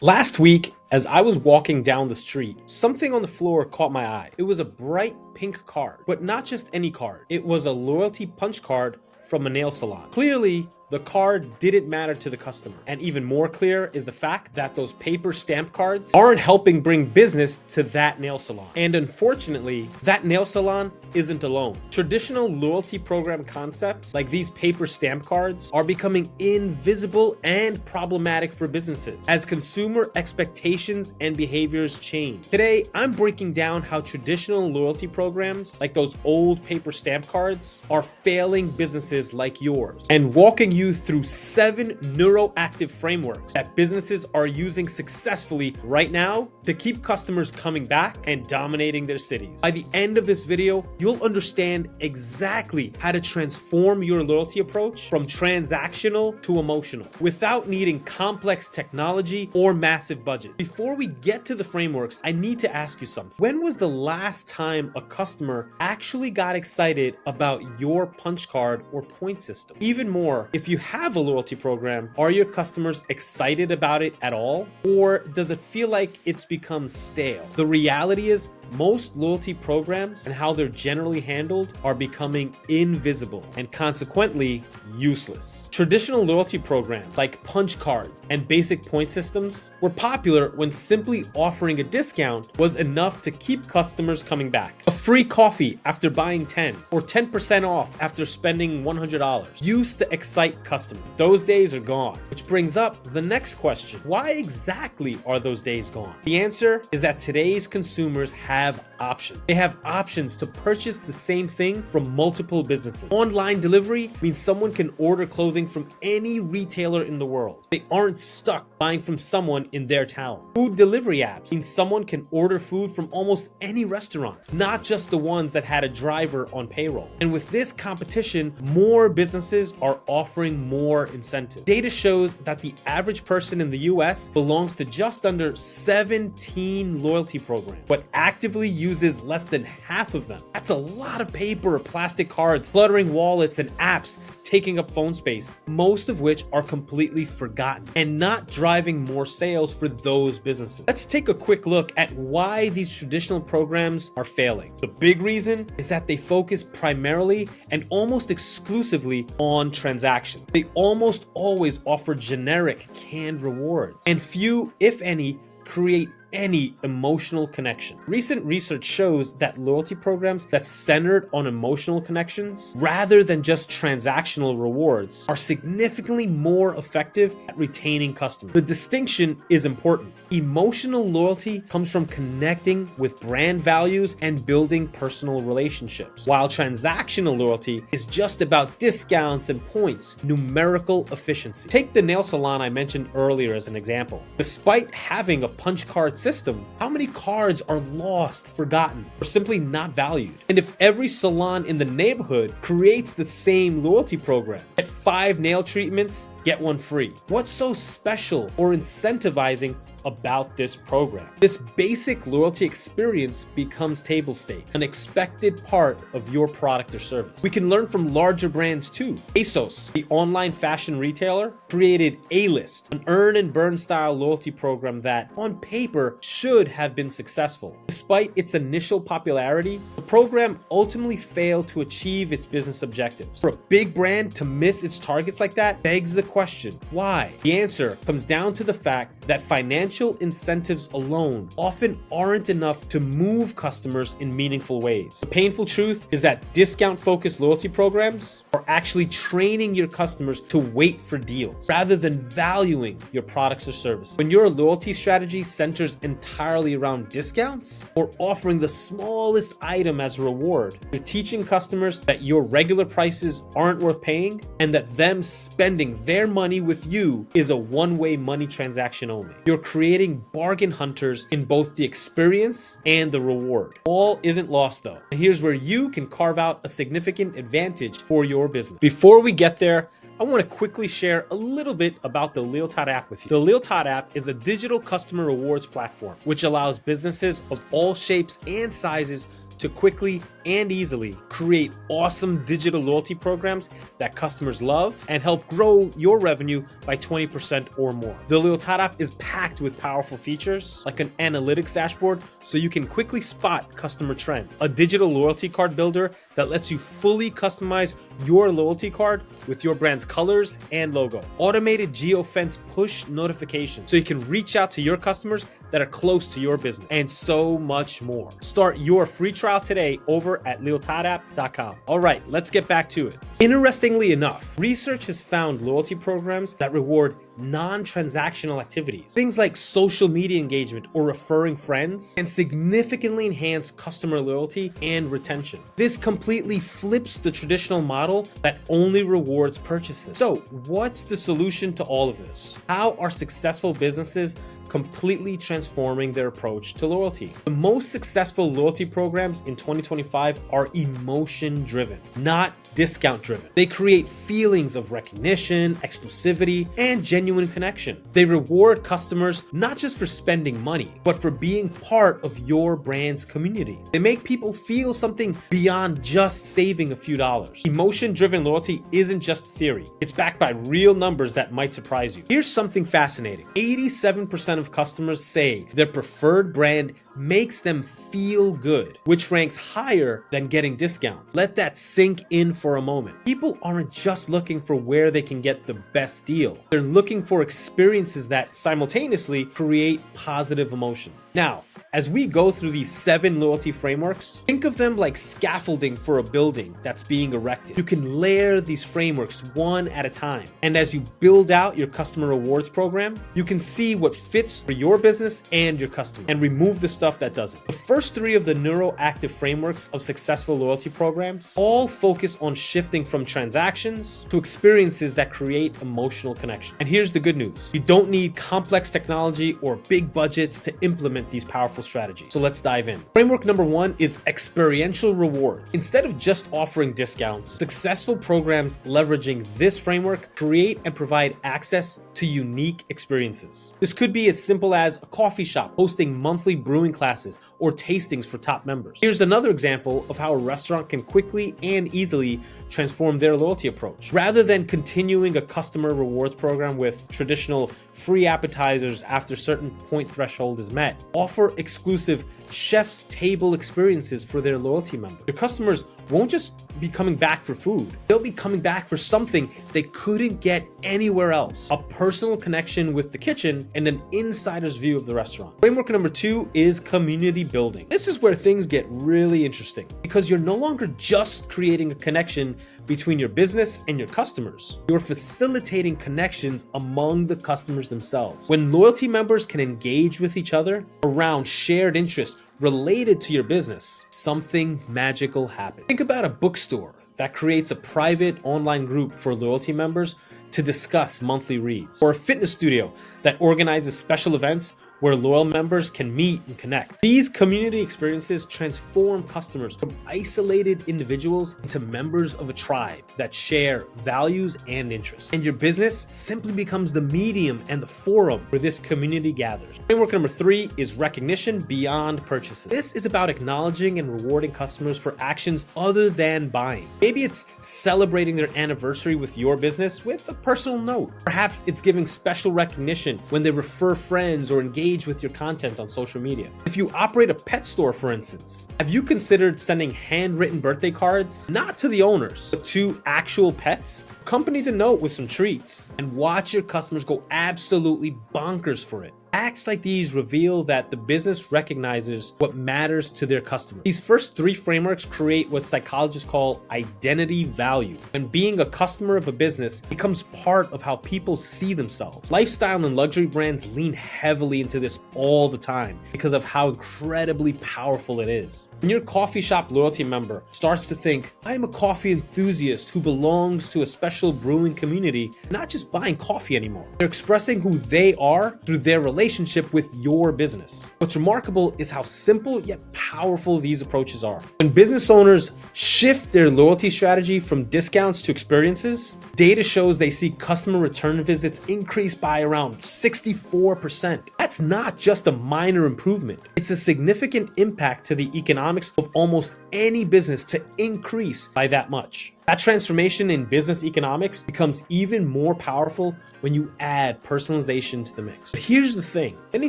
Last week, as I was walking down the street, something on the floor caught my eye. It was a bright pink card, but not just any card. It was a loyalty punch card from a nail salon. Clearly, the card didn't matter to the customer. And even more clear is the fact that those paper stamp cards aren't helping bring business to that nail salon. And unfortunately, that nail salon isn't alone. Traditional loyalty program concepts like these paper stamp cards are becoming invisible and problematic for businesses as consumer expectations and behaviors change. Today, I'm breaking down how traditional loyalty programs like those old paper stamp cards are failing businesses like yours and walking you through 7 neuroactive frameworks that businesses are using successfully right now to keep customers coming back and dominating their cities. By the end of this video, you'll understand exactly how to transform your loyalty approach from transactional to emotional without needing complex technology or massive budget. Before we get to the frameworks, I need to ask you something. When was the last time a customer actually got excited about your punch card or point system? Even more, if you have a loyalty program, are your customers excited about it at all? Or does it feel like it's become stale? The reality is, most loyalty programs and how they're generally handled are becoming invisible and consequently useless. Traditional loyalty programs like punch cards and basic point systems were popular when simply offering a discount was enough to keep customers coming back. A free coffee after buying 10 or 10% off after spending $100 used to excite customers. Those days are gone, which brings up the next question. Why exactly are those days gone? The answer is that today's consumers have options. They have options to purchase the same thing from multiple businesses. Online delivery means someone can order clothing from any retailer in the world. They aren't stuck buying from someone in their town. Food delivery apps means someone can order food from almost any restaurant, not just the ones that had a driver on payroll. And with this competition, more businesses are offering more incentive. Data shows that the average person in the US belongs to just under 17 loyalty programs, but actively uses less than half of them. That's a lot of paper or plastic cards, cluttering wallets and apps, taking up phone space, most of which are completely forgotten and not driving more sales for those businesses. Let's take a quick look at why these traditional programs are failing. The big reason is that they focus primarily and almost exclusively on transactions. They almost always offer generic canned rewards, and few, if any, create any emotional connection. Recent research shows that loyalty programs that centered on emotional connections rather than just transactional rewards are significantly more effective at retaining customers. The distinction is important. Emotional loyalty comes from connecting with brand values and building personal relationships, while transactional loyalty is just about discounts and points, numerical efficiency. Take the nail salon I mentioned earlier as an example. Despite having a punch card system, how many cards are lost, forgotten, or simply not valued? And if every salon in the neighborhood creates the same loyalty program, get 5 nail treatments, get 1 free, what's so special or incentivizing about this program? This basic loyalty experience becomes table stakes, an expected part of your product or service. We can learn from larger brands too. ASOS, the online fashion retailer, created A-List, an earn and burn style loyalty program that, on paper, should have been successful. Despite its initial popularity, the program ultimately failed to achieve its business objectives. For a big brand to miss its targets like that begs the question, why? The answer comes down to the fact that financial incentives alone often aren't enough to move customers in meaningful ways. The painful truth is that discount-focused loyalty programs are actually training your customers to wait for deals rather than valuing your products or services. When your loyalty strategy centers entirely around discounts or offering the smallest item as a reward, you're teaching customers that your regular prices aren't worth paying and that them spending their money with you is a one-way money transaction only. You're creating bargain hunters in both the experience and the reward. All isn't lost though. And here's where you can carve out a significant advantage for your business. Before we get there, I want to quickly share a little bit about the Lealtad app with you. The Lealtad app is a digital customer rewards platform which allows businesses of all shapes and sizes to quickly and easily create awesome digital loyalty programs that customers love and help grow your revenue by 20% or more. The Lealtad app is packed with powerful features like an analytics dashboard so you can quickly spot customer trends, a digital loyalty card builder that lets you fully customize your loyalty card with your brand's colors and logo, automated geofence push notifications so you can reach out to your customers that are close to your business, and so much more. Start your free trial today over at lealtadapp.com. All right, let's get back to it. Interestingly enough, research has found loyalty programs that reward non-transactional activities, things like social media engagement or referring friends, can significantly enhance customer loyalty and retention. This completely flips the traditional model that only rewards purchases. So, what's the solution to all of this? How are successful businesses completely transforming their approach to loyalty? The most successful loyalty programs in 2025 are emotion driven, not discount driven. They create feelings of recognition, exclusivity, and genuine connection. They reward customers not just for spending money, but for being part of your brand's community. They make people feel something beyond just saving a few dollars. Emotion driven loyalty isn't just theory. It's backed by real numbers that might surprise you. Here's something fascinating. 87% of customers say their preferred brand makes them feel good, which ranks higher than getting discounts. Let that sink in for a moment. People aren't just looking for where they can get the best deal. They're looking for experiences that simultaneously create positive emotion. Now, as we go through these 7 loyalty frameworks, think of them like scaffolding for a building that's being erected. You can layer these frameworks one at a time. And as you build out your customer rewards program, you can see what fits for your business and your customer and remove the stuff that doesn't. The first 3 of the neuroactive frameworks of successful loyalty programs all focus on shifting from transactions to experiences that create emotional connection. And here's the good news. You don't need complex technology or big budgets to implement these powerful strategies. So let's dive in. Framework number 1 is experiential rewards. Instead of just offering discounts, successful programs leveraging this framework create and provide access to unique experiences. This could be as simple as a coffee shop hosting monthly brewing classes or tastings for top members. Here's another example of how a restaurant can quickly and easily transform their loyalty approach. Rather than continuing a customer rewards program with traditional free appetizers after certain point threshold is met, offer exclusive chef's table experiences for their loyalty members. Your customers won't just be coming back for food. They'll be coming back for something they couldn't get anywhere else. A personal connection with the kitchen and an insider's view of the restaurant. Framework number 2 is community building. This is where things get really interesting because you're no longer just creating a connection between your business and your customers. You're facilitating connections among the customers themselves. When loyalty members can engage with each other around shared interests related to your business, something magical happens. Think about a bookstore that creates a private online group for loyalty members to discuss monthly reads, or a fitness studio that organizes special events where loyal members can meet and connect. These community experiences transform customers from isolated individuals into members of a tribe that share values and interests. And your business simply becomes the medium and the forum where this community gathers. Framework number 3 is recognition beyond purchases. This is about acknowledging and rewarding customers for actions other than buying. Maybe it's celebrating their anniversary with your business with a personal note. Perhaps it's giving special recognition when they refer friends or engage with your content on social media. If you operate a pet store, for instance, have you considered sending handwritten birthday cards, not to the owners, but to actual pets? Accompany the note with some treats and watch your customers go absolutely bonkers for it. Acts like these reveal that the business recognizes what matters to their customers. These first 3 frameworks create what psychologists call identity value, and being a customer of a business becomes part of how people see themselves. Lifestyle and luxury brands lean heavily into this all the time because of how incredibly powerful it is. When your coffee shop loyalty member starts to think, I'm a coffee enthusiast who belongs to a special brewing community, not just buying coffee anymore. They're expressing who they are through their relationship with your business. What's remarkable is how simple yet powerful these approaches are. When business owners shift their loyalty strategy from discounts to experiences, data shows they see customer return visits increase by around 64%. That's not just a minor improvement. It's a significant impact to the economics of almost any business to increase by that much. That transformation in business economics becomes even more powerful when you add personalization to the mix. But here's the thing. Many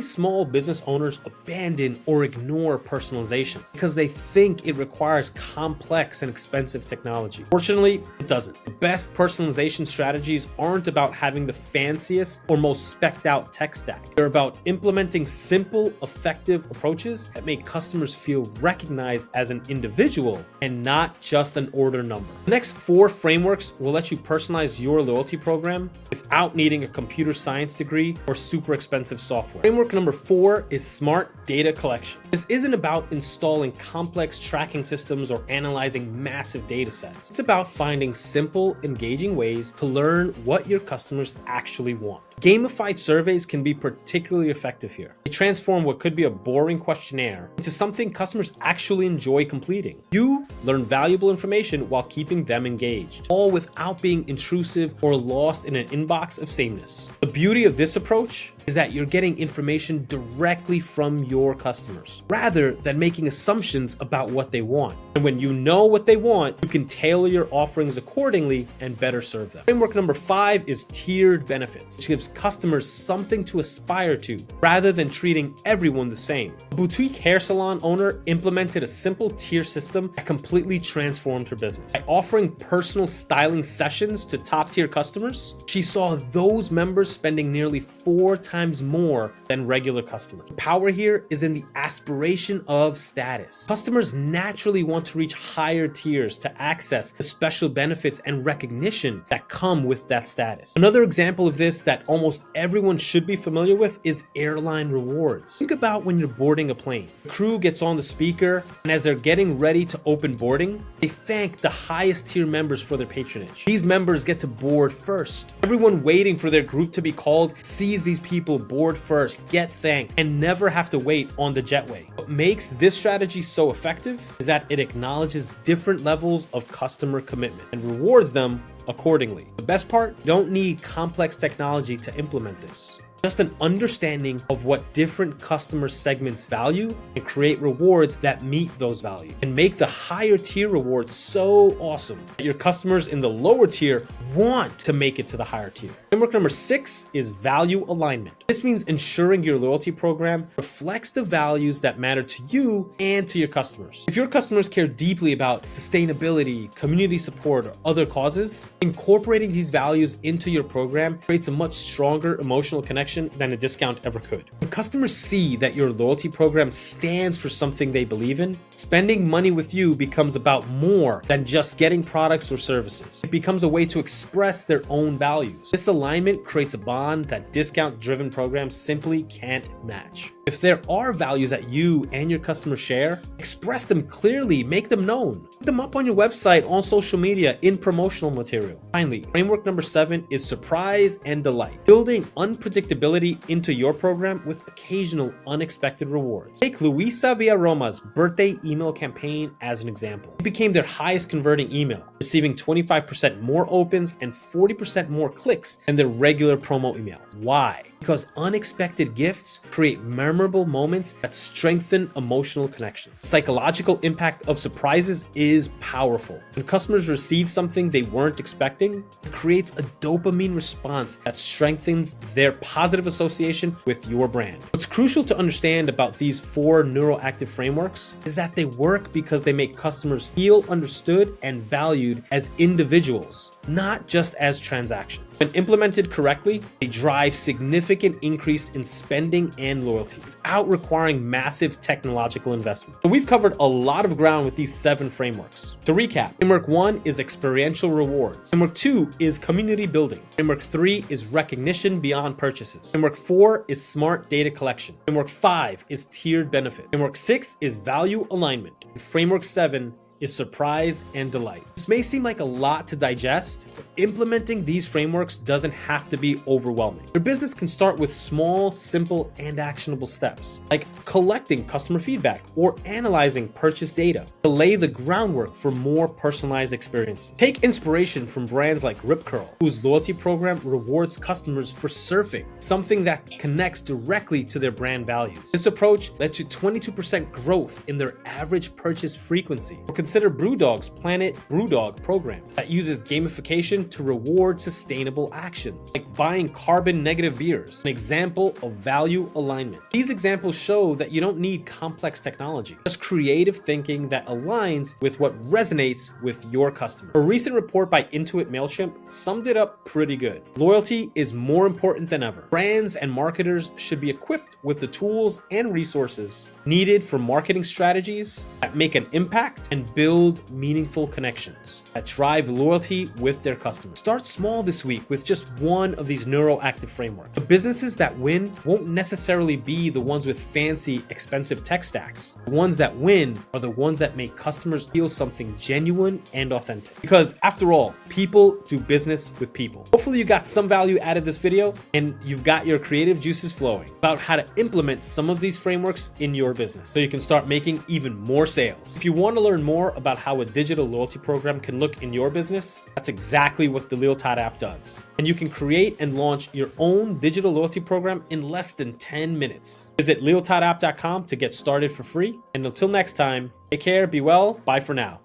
small business owners abandon or ignore personalization because they think it requires complex and expensive technology. Fortunately, it doesn't. The best personalization strategies aren't about having the fanciest or most specced out tech stack. They're about implementing simple, effective approaches that make customers feel recognized as an individual and not just an order number. The next 4 frameworks will let you personalize your loyalty program without needing a computer science degree or super expensive software. Framework number 4 is smart data collection. This isn't about installing complex tracking systems or analyzing massive data sets. It's about finding simple, engaging ways to learn what your customers actually want. Gamified surveys can be particularly effective here. They transform what could be a boring questionnaire into something customers actually enjoy completing. You learn valuable information while keeping them engaged, all without being intrusive or lost in an inbox of sameness. The beauty of this approach is that you're getting information directly from your customers, rather than making assumptions about what they want. And when you know what they want, you can tailor your offerings accordingly and better serve them. Framework number 5 is tiered benefits, which gives customers something to aspire to, rather than treating everyone the same. A boutique hair salon owner implemented a simple tier system that completely transformed her business. By offering personal styling sessions to top-tier customers, she saw those members spending nearly 4 times more than regular customers. The power here is in the aspiration of status. Customers naturally want to reach higher tiers to access the special benefits and recognition that come with that status. Another example of this that almost everyone should be familiar with is airline rewards. Think about when you're boarding a plane. The crew gets on the speaker, and as they're getting ready to open boarding, they thank the highest tier members for their patronage. These members get to board first. Everyone waiting for their group to be called sees these people board first, get thanked, and never have to wait on the jetway. What makes this strategy so effective is that it acknowledges different levels of customer commitment and rewards them accordingly. The best part, you don't need complex technology to implement this. Just an understanding of what different customer segments value and create rewards that meet those values and make the higher tier rewards so awesome that your customers in the lower tier want to make it to the higher tier. Framework number 6 is value alignment. This means ensuring your loyalty program reflects the values that matter to you and to your customers. If your customers care deeply about sustainability, community support, or other causes, incorporating these values into your program creates a much stronger emotional connection than a discount ever could. When customers see that your loyalty program stands for something they believe in, spending money with you becomes about more than just getting products or services. It becomes a way to express their own values. This alignment creates a bond that discount-driven programs simply can't match. If there are values that you and your customers share, express them clearly, make them known. Put them up on your website, on social media, in promotional material. Finally, framework number 7 is surprise and delight. Building unpredictability into your program with occasional unexpected rewards. Take Luisa Villaroma's birthday email campaign as an example. It became their highest converting email, receiving 25% more opens and 40% more clicks than their regular promo emails. Why? Because unexpected gifts create memorable moments that strengthen emotional connection. The psychological impact of surprises is powerful. When customers receive something they weren't expecting, it creates a dopamine response that strengthens their positive association with your brand. What's crucial to understand about these 4 neuroactive frameworks is that they work because they make customers feel understood and valued as individuals, not just as transactions. When implemented correctly, they drive significant increase in spending and loyalty without requiring massive technological investment. So we've covered a lot of ground with these 7 frameworks. To recap, framework 1 is experiential rewards. Framework 2 is community building. Framework 3 is recognition beyond purchases. Framework 4 is smart data collection. Framework 5 is tiered benefit. Framework 6 is value alignment. And framework 7 is surprise and delight. This may seem like a lot to digest, but implementing these frameworks doesn't have to be overwhelming. Your business can start with small, simple, and actionable steps, like collecting customer feedback or analyzing purchase data to lay the groundwork for more personalized experiences. Take inspiration from brands like Referral, whose loyalty program rewards customers for surfing, something that connects directly to their brand values. This approach led to 22% growth in their average purchase frequency. Or consider Brewdog's Planet Brewdog program that uses gamification to reward sustainable actions, like buying carbon negative beers, an example of value alignment. These examples show that you don't need complex technology, just creative thinking that aligns with what resonates with your customer. A recent report by Intuit MailChimp summed it up pretty good. Loyalty is more important than ever. Brands and marketers should be equipped with the tools and resources needed for marketing strategies that make an impact and build meaningful connections that drive loyalty with their customers. Start small this week with just one of these neuroactive frameworks. The businesses that win won't necessarily be the ones with fancy, expensive tech stacks. The ones that win are the ones that make customers feel something genuine and authentic. Because after all, people do business with people. Hopefully you got some value out of this video and you've got your creative juices flowing about how to implement some of these frameworks in your business so you can start making even more sales. If you want to learn more about how a digital loyalty program can look in your business, that's exactly what the Leotad app does. And you can create and launch your own digital loyalty program in less than 10 minutes. Visit leotadapp.com to get started for free. And until next time, take care, be well, bye for now.